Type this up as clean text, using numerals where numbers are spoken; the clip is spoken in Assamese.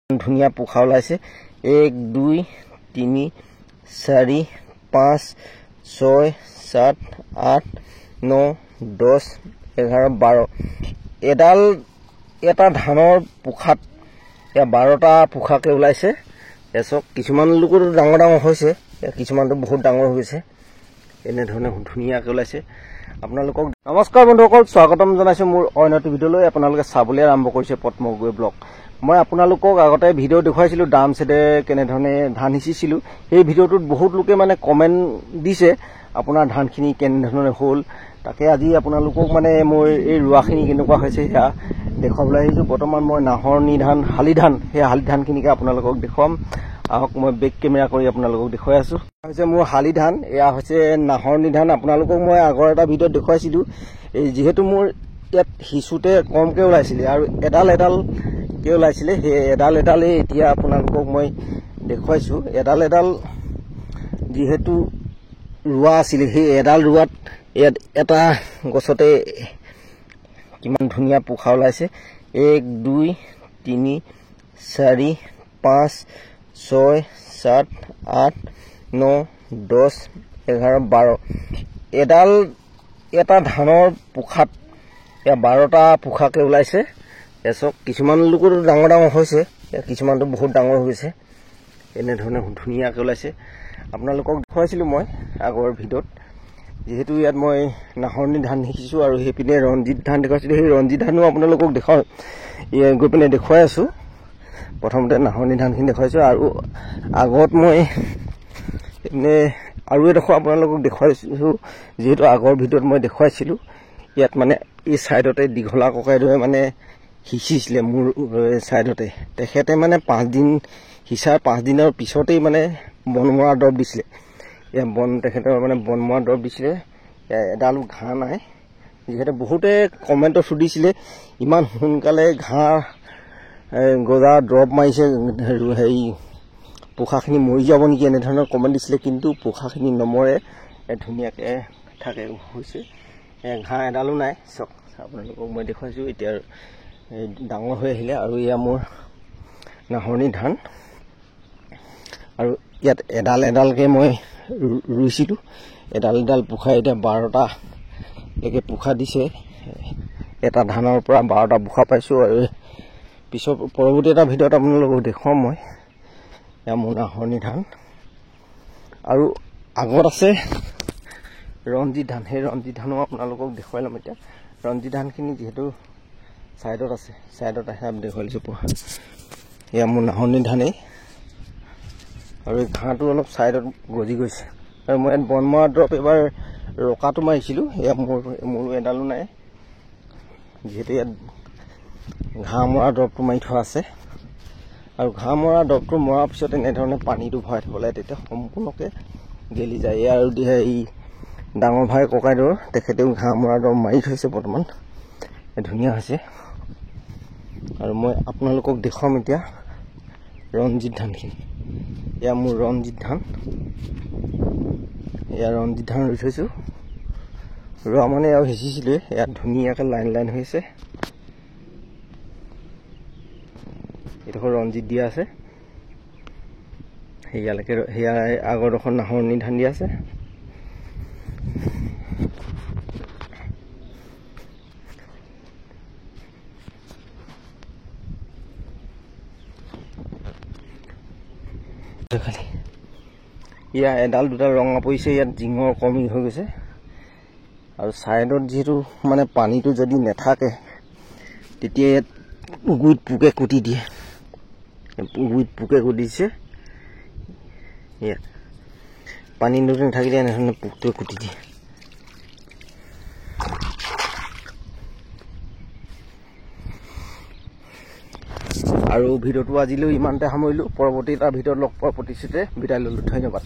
ধুনীয়া পোখা ওলাইছে 1 2 3 4 5 6 7 8 9 10 11 12 এডাল এটা ধানৰ পোখাত 12টা পোখাকে ওলাইছে এসক কিছুমান লোকৰ ডাঙৰ ডাঙৰ হৈছে কিছুমানটো বহুত ডাঙৰ হৈ গৈছে এনে ধৰণে ধুনীয়াকৈ ওলাইছে আপোনালোকক নমস্কাৰ বন্ধুসকল স্বাগতম জনাইছো মোৰ অন্য ভিডিঅলৈ আপোনালোকে চাবলৈ আৰম্ভ কৰিছে পদ্মগুৰি ব্লগ মই আপোনালোকক আগতে ভিডিঅ' দেখুৱাইছিলো ডাম সেদে কেনে ধৰণে ধান হিচিছিলো এই ভিডিঅ'টোত বহুত লোকে মানে কমেন্ট দিছে আপোনাৰ ধানখিনি কেনে ধৰণে হ'ল তাকে আজি আপোনালোকক মানে মোৰ এই ৰুৱাখিনি কেনেকুৱা হৈছে হেয়া দেখুৱাবলৈ আহিছো বৰ্তমান মই নাহৰনি ধান হালি ধানখিনিকে আপোনালোকক দেখুৱাম আহক মই বেক কেমেৰা কৰি আপোনালোকক দেখুৱাই আছো হৈছে মোৰ হালি ধান এয়া হৈছে নাহৰনি ধান আপোনালোকক মই আগৰ এটা ভিডিঅ'ত দেখুৱাইছিলো এই যেহেতু মোৰ ইয়াত হিচুতে কমকে ওলাইছিল আৰু এডাল কে ওলাইছিল হে এডাল এতিয়া আপোনালোকক মই দেখুৱাইছো এডাল যেহেতু ৰুৱা আছিল হে এডাল ৰুৱাত এটা গছতে কিমান ধুনীয়া পোখা ওলাইছে 1 2 3 4 5 6 7 8 9 10 11 12 এডাল এটা ধানৰ পোখাত 12টা পোখাকে ওলাইছে এসক কিছুমান লোকৰ ডাঙৰ ডাঙৰ হৈছে কিছুমানটো বহুত ডাঙৰ হৈ গৈছে এনে ধৰণে ধুনীয়াকৈ ওলাইছে আপোনালোকক দেখুৱাইছিলো মই আগৰ ভিডিঅ'ত যেহেতু ইয়াত মই নাহৰনি ধান দেখিছো আৰু হেপিনে ৰঞ্জিত ধান দেখাইছিলো সেই ৰঞ্জিত ধানো আপোনালোকক দেখাও গৈ পিনে দেখুৱাই আছো প্ৰথমতে নাহৰনি ধানখিনি দেখাইছো আৰু আগত মই এনে আৰু এটা আপোনালোকক দেখুৱাইছো যেহেতু আগৰ ভিডিঅ'ত মই দেখুৱাইছিলো ইয়াত মানে এই সাইডতে দিঘলা ককাইদৰে মানে হিচিছিলে মোৰ সাইডতে তেখেতে মানে 5 দিন হিচাৰ 5 দিনৰ পিছতেই মানে বনমৰা দৰব দিছিলে এ বন তেখেতৰ মানে বনমৰা দৰব দিছিলে এডাল ঘাঁ নাই যেহেতু বহুতে কমেন্টত সুধিছিলে ইমান সোনকালে ঘাঁ গজা দৰব মাৰিছে হেৰি পোখাখিনি মৰি যাব নেকি এনে ধৰণৰ কমেন্ট দিছিলে কিন্তু পোখাখিনি নমৰে ধুনীয়াকে থাকে হৈছে ঘাঁ এডালো নাই চক আপোনালোকক মই দেখুৱাইছো এতিয়া ডাঙৰ হৈ আহিলে আৰু ইয়া মোৰ নাহৰনি ধান আৰু ইয়াত এডালকে মই ৰুইছিলো এডাল পোখা এতিয়া 12টা লৈকে পোখা দিছে এটা ধানৰ পৰা 12টা পোখা পাইছো আৰু পিছৰ পৰৱৰ্তী এটা ভিডিঅ'ত আপোনালোকক দেখুৱাম মই এয়া মোৰ নাহৰনি ধান আৰু আগত আছে ৰঞ্জিত ধান সেই ৰঞ্জিত ধানো আপোনালোকক দেখুৱাই লম এতিয়া ৰঞ্জিত ধানখিনি যেহেতু সাইডত আছে সাইডত আহে দেখুৱাইছো পোহা এয়া মোৰ নাহৰনি ধানেই আৰু ঘাঁটো অলপ সাইডত গজি গৈছে আৰু মই বনমৰা দৰব এবাৰ ৰকাটো মাৰিছিলো এয়া মোৰ এডালো নাই যেহেতু ইয়াত ঘাঁ মৰা দৰবটো মাৰি থোৱা আছে আৰু ঘাঁ মৰা দৰবটো মৰাৰ পিছত এনেধৰণে পানীটো ভৰাই থ'ব লাগে তেতিয়া সম্পূৰ্ণকে গেলি যায় আৰু এই ডাঙৰ ভাই ককাইদেউৰ তেখেতেও ঘাঁ মৰা দৰব মাৰি থৈছে বৰ্তমান ধুনীয়া হৈছে আৰু মই আপোনালোকক দেখুৱাম এতিয়া ৰঞ্জিত ধানখিনি এয়া মোৰ ৰঞ্জিত ধান ৰুই থৈছো ৰোৱা মানে আৰু হেচিছিলো ইয়াত ধুনীয়াকৈ লাইন হৈছে এইডোখৰ ৰঞ্জিত দিয়া আছে সেয়ালৈকে সেয়া আগৰডোখৰ নাহৰনি ধান দিয়া আছে ইয়া এডাল দুডাল ৰঙা পৰিছে ইয়াত জিঙৰ কমি হৈ গৈছে আৰু সাইডত যেহেতু মানে পানীটো যদি নেথাকে তেতিয়া ইয়াত গুইত পোকে কুটি দিয়ে দিছে ইয়াত পানী নাথাকিলে এনেধৰণে পোকটোৱে কুটি দিয়ে আৰু ভিডিঅ'টো আজিলৈ ইমানতে সামৰিলো পৰৱৰ্তী এটা ভিডিঅ'ত লগ পোৱাৰ প্ৰতিশ্ৰুতিৰে বিদায় ললো ধন্যবাদ।